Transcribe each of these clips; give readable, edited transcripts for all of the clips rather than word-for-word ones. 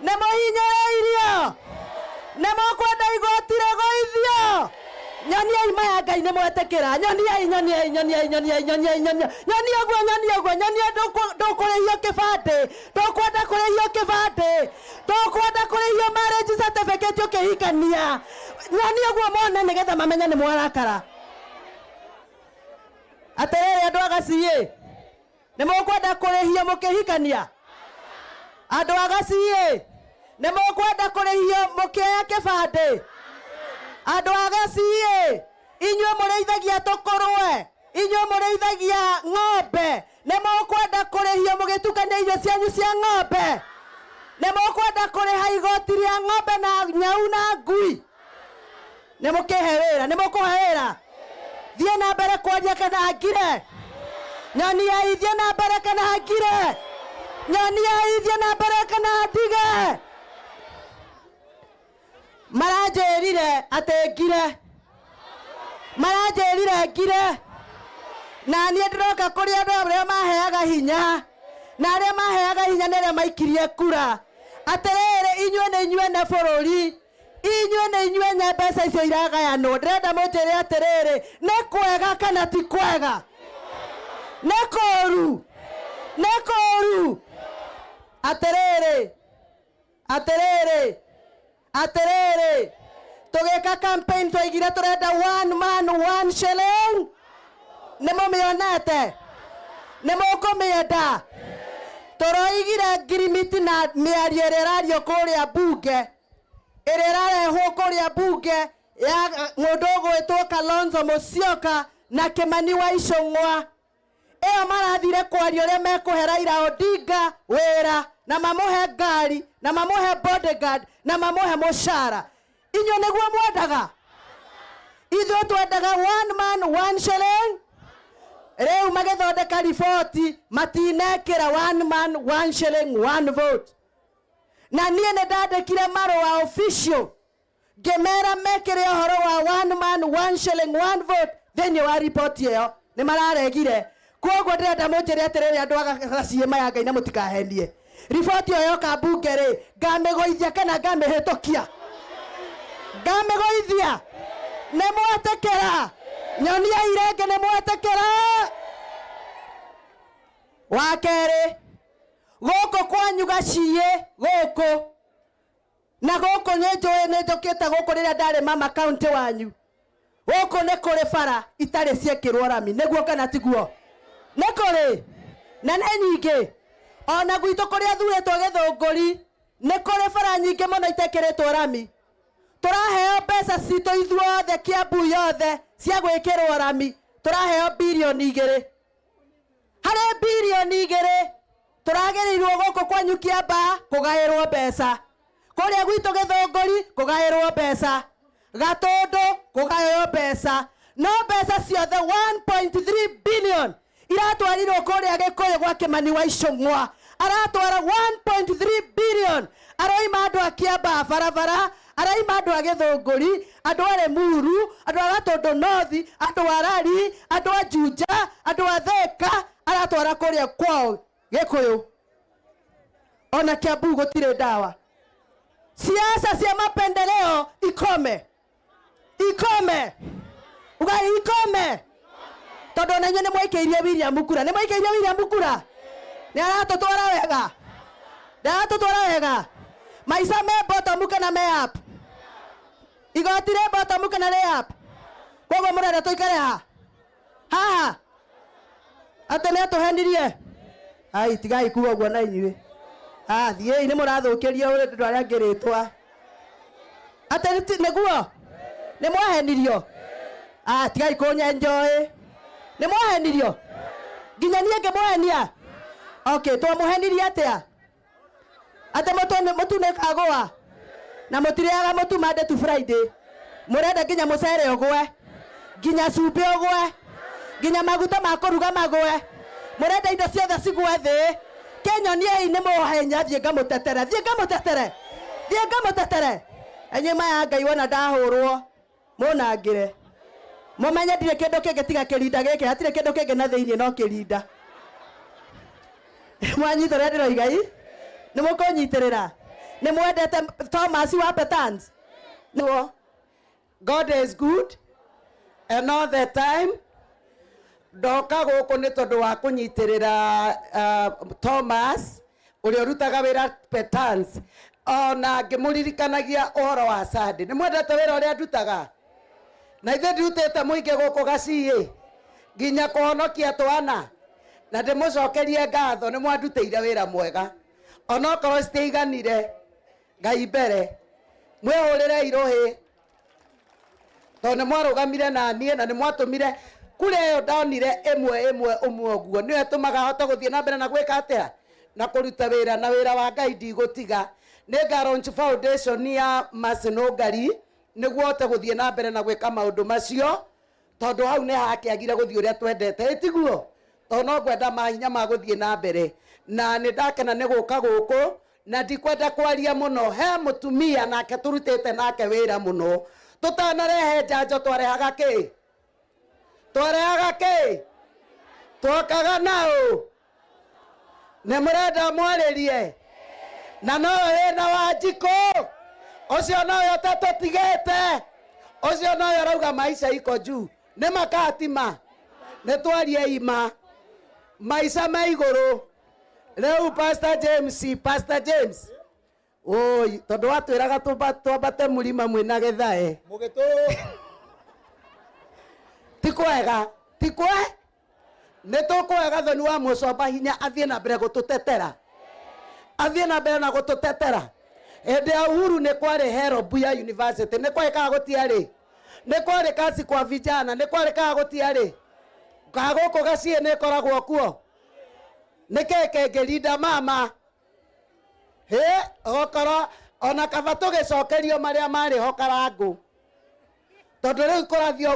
nemo hinyereirio nemo kwenda igotire goithio nyonia imaya Ngai nĩ mwetekera nyonia ndũkũrĩhio kĩbandĩ ndũkwenda kũrĩhio kĩbandĩ ndũkwenda kũrĩhio marriage certificate ũkĩhikania nyonia guo mone nĩgetha mamenye nĩ mwarakara atĩrĩrĩ andũ a Gaciĩ nĩ mũkwenda kũrĩhio mũkĩhikania andũ a Gaciĩ nĩ mũkwenda kũrĩhio mũkĩoya kĩbandĩ andũ a Gaciĩ inyuĩ mũrĩithagia tũkũrwe inyuĩ mũrĩithagia ng'ombe nĩ mũkwenda kũrĩhio mũgĩtukania irio cianyu cia ng'ombe nĩ mũkwenda kũrĩha igoti rĩa ng'ombe na nyau na ngui nĩ mũkĩhe wĩra nĩ mũkũhe wĩra thiĩ na mbere kwaria kana ngire nyonia thiĩ na mbere kana ngire nyonia thiĩ na mbere kana ndige maranjĩrire atĩ ngire maranjĩrire ngire na niĩ ndĩroka kũrĩ andũ arĩa maheaga hinya na arĩa maheaga hinya nĩ arĩa maikirie kura atĩrĩrĩ inyuĩ nĩ inyuĩ bũrũri inyuĩ nĩ inyuĩ mbeca icio iragayanwo ndĩrenda mũnjĩre atĩrĩrĩ nĩ kwega kana ti kwega nĩ kũũru nĩ kũũru atĩrĩrĩ atĩrĩrĩ atĩrĩrĩ tũgĩka campaign twaigire tũrenda one man one shilling nĩ mũmĩonete nĩ mũkũmĩenda tũroigire ngirimiti na mĩario ĩrĩa ĩrario kũrĩa mbunge ĩrĩa ĩrarehwo kũrĩa mbunge ya mũndũ ũgwĩtwo Kalonzo Musyoka na Kimani wa Icũng'wa ĩyo marathire kwaria ũrĩa mekũhe Raila Odinga wĩra na mamũhe ngari na mamũhe bodyguard na mamũhe mũcara inyuĩ nĩguo mwendaga ithuĩ twendaga one man one shilling rĩu magĩthondeka riboti matinekĩra one man one shilling one vote na niĩ nĩ ndandĩkire marũa official ngĩmera mekĩre ũhoro wa one man one shilling one vote thĩinĩ wa riboti ĩyo nĩ mararegire koguo ndĩrenda mũnjĩre atĩrĩrĩ andũ a Gaciĩ maya Ngai na mũtikahenie riboti ĩyo yoka mbunge rĩ ngamĩgũithia kana ngamĩhĩtũkia ngamĩgũithia nĩ mwetĩkĩra nyonia irenge nĩ mwetĩkĩra wa kerĩ gũkũ kwanyu Gaciĩ gũkũ na gũkũ nĩ njũĩ nĩ njũkĩte gũkũ rĩrĩa ndarĩ mama county wanyu gũkũ nĩ kũrĩ bara itarĩ ciĩkĩrwo rami nĩguo kana tiguo nĩ kũrĩ na nĩ nyingĩ ona gwitũ kũrĩa thurĩtwo Gĩthũngũri nĩ kũrĩ bara nyingĩ mũno itekĩrĩtwo rami tũraheo mbeca citũ ithuothe Kiambu yothe cia gwĩkĩrwo rami tũraheo bilioni 2 harĩ bilioni 2 tũragĩrĩirwo gũkũ kwanyu Kiambaa kũgaĩrwo mbeca kũrĩa gwitũ Gĩthũngũri kũgaĩrwo mbeca Gatũndũ kũgaĩrwo mbeca no mbeca ciothe 1.3 billion iratwarirwo kũrĩa Gĩkũyũ gwa Kimani wa Icũng'wa aratwara 1.3 billion aroima andũ a Kiambaa barabara araima andũ a Gĩthũngũri andũ a Limuru andũ a Gatũndũ North andũ a Rari andũ a Juja andũ a Thika aratwara kũrĩa kwao Gĩkũyũ ona Kiambu gũtirĩ ndawa siasa cia mapendeleo ikome ikome ugai ikome tondũ na nyone nĩ mwaikĩirie William kura nĩ mwaikĩirie William kura nĩ aratũtwara wega ndatũtwara wega maica me bottom kana me up igoti rĩ bottom kana rĩ up koguo mũrenda tũikare haha atĩ nĩ atũhenirie ai tigai kuga ũguo na inyuĩ thiĩi nĩ mũrathũkĩria andũ arĩa ngĩrĩtwa atĩ nĩguo nĩ mwahenirio tigai kũnyenjoĩ nĩ mwahenirio nginya niĩ ngĩmũhenia okay twamũhenirie atĩa atĩ mũtu nĩ kagũa na mũtirĩaga mũtu Monday to Friday mũrenda nginya mũcere ũgwe nginya cumbĩ ũgwe nginya maguta ma kũruga magwe mũrenda indo ciothe cigwe thĩ kenyoniei nĩ mũhenya thiĩ ngamũtetere thiĩ ngamũtetere enye maya Ngai wona ndahũrwo mũnangĩre mũmenye ndirĩ kĩndũ kĩngĩ tiga kĩrinda gĩkĩ hatirĩ kĩndũ kĩngĩ na thĩinĩ no kĩrinda mwanyitĩrĩra ndĩroiga nĩ mũkũnyitĩrĩra Nĩ mwendete Thomas wa Petans? No. God is good and all the time. Ndoka gũkũ nĩ tondũ wa kũnyitĩrĩra Thomas ũrĩa ũrutaga wĩra Petans, ona ngĩmũririkanagia ũhoro wa Sunday. Nĩ mwendete wĩra ũrĩa ndutaga? Na ithe ndutĩte mũingĩ gũkũ Gaciĩ nginya kũhonokia twana, na ndĩmũcokerie ngatho nĩ mwandutĩire wĩra mwega. Ona okorwo citiaiganire, Ngai mbere mwĩhũrĩre irũhĩ, tondũ nĩ mwarũgamire na niĩ na nĩ mwatũmire kũrĩa ĩyo ndonire ĩmwe ũmwe ũguo nĩyo ĩtũmaga hote gũthiĩ na mbere na gwĩka atĩa na kũruta wĩra, na wĩra wa Ngai ndigũtiga. Nĩ launch foundation ya Maseno Ngari nĩguo hote gũthiĩ na mbere na gwĩka maũndũ macio, tondũ hau nĩ hakĩagire gũthiĩ ũrĩa twendete, ĩtiguo tondũ no ngwenda mahinya ma gũthiĩ na mbere. Na nĩ ndakena nĩ gũka gũkũ, na ndikwenda kwaria mũno. He mũtumia nake tũrutĩte nake wĩra mũno, tũtanarehe njanjo twarehaga kĩ? Twarehaga kĩ? Twokaga naũ? Nĩ mũrenda mwarĩrie? Na no wĩna Wanjikũ ũcio noyo tatũtigĩte, ũcio noyo rauga maisha iko juu. Nĩ makatima nĩ twarie ima maica me igũrũ. Rĩu Pastor James oi, tondũ watwĩraga twambate mũrima mwĩna gĩthae ti kwega, ti kwe? Nĩ tũkwega thoni wa mũcomba hinya athiĩ na mbere gũtũtetera, athiĩ na mbere na gũtũtetera. Hĩndĩ ya Uhuru nĩ kwarĩ Helb ya university, nĩ kwarĩkaga gũtiarĩ? Nĩ kwarĩ kazi kwa vijana, nĩ kwarĩkaga gũtiarĩ? Gũkũ Gaciĩ nĩ koragwo kuo? Nĩ kĩngĩrinda mama okorwo ona kaba tũgĩcokerio marĩa marĩ ho Karangũ, tondũ rĩu kũrathio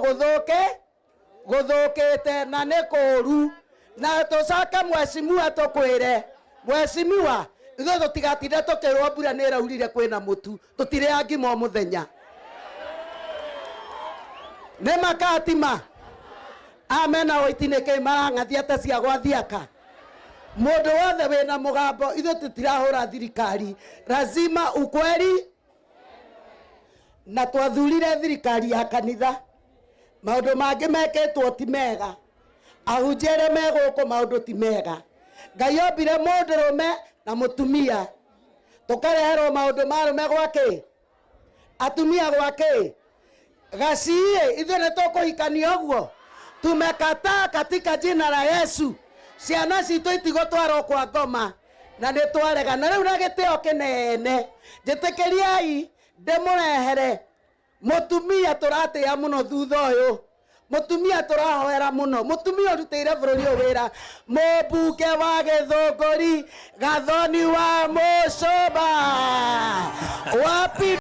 gũthũkĩte na nĩ kũũru. Na tũcoke mheshimiwa tũkwĩre, mheshimiwa ithuĩ tũtigatinde tũkĩrwo mbura nĩ ĩraurire kwĩna mũtu, tũtirĩa ngima o mũthenya. Nĩ makatima amena oiti nĩkĩ marang'athia ta cia gwathiaka. Mũndũ wothe wĩna mũgambo, ithuĩ tũtirahũra thirikari, lazima ukweli. Na twathurire thirikari ya kanitha, maũndũ mangĩ mekĩtwo ti mega, ahunjia me gũkũ maũndũ ti mega. Ngai ombire mũndũrũme na mũtumia, tũkareherwo maũndũ marũme gwakĩ? Atumia gwakĩ? Gaciĩ ithuĩ nĩ tũkũhikania ũguo? Tumekataa katika jina la Yesu. Ciana citũ itigũtwarwo kwa ngoma na nĩ twarega. Na rĩu na gĩtĩo kĩnene njĩtĩkĩriai ndĩmũrehere mũtumia tũratĩa mũno thutha ũyũ, mũtumia tũrahoera mũno, mũtumia ũrutĩire bũrũri ũyũ wĩra, mũmbunge wa Gĩthũngũri Gathoni wa Mũcũmba wapi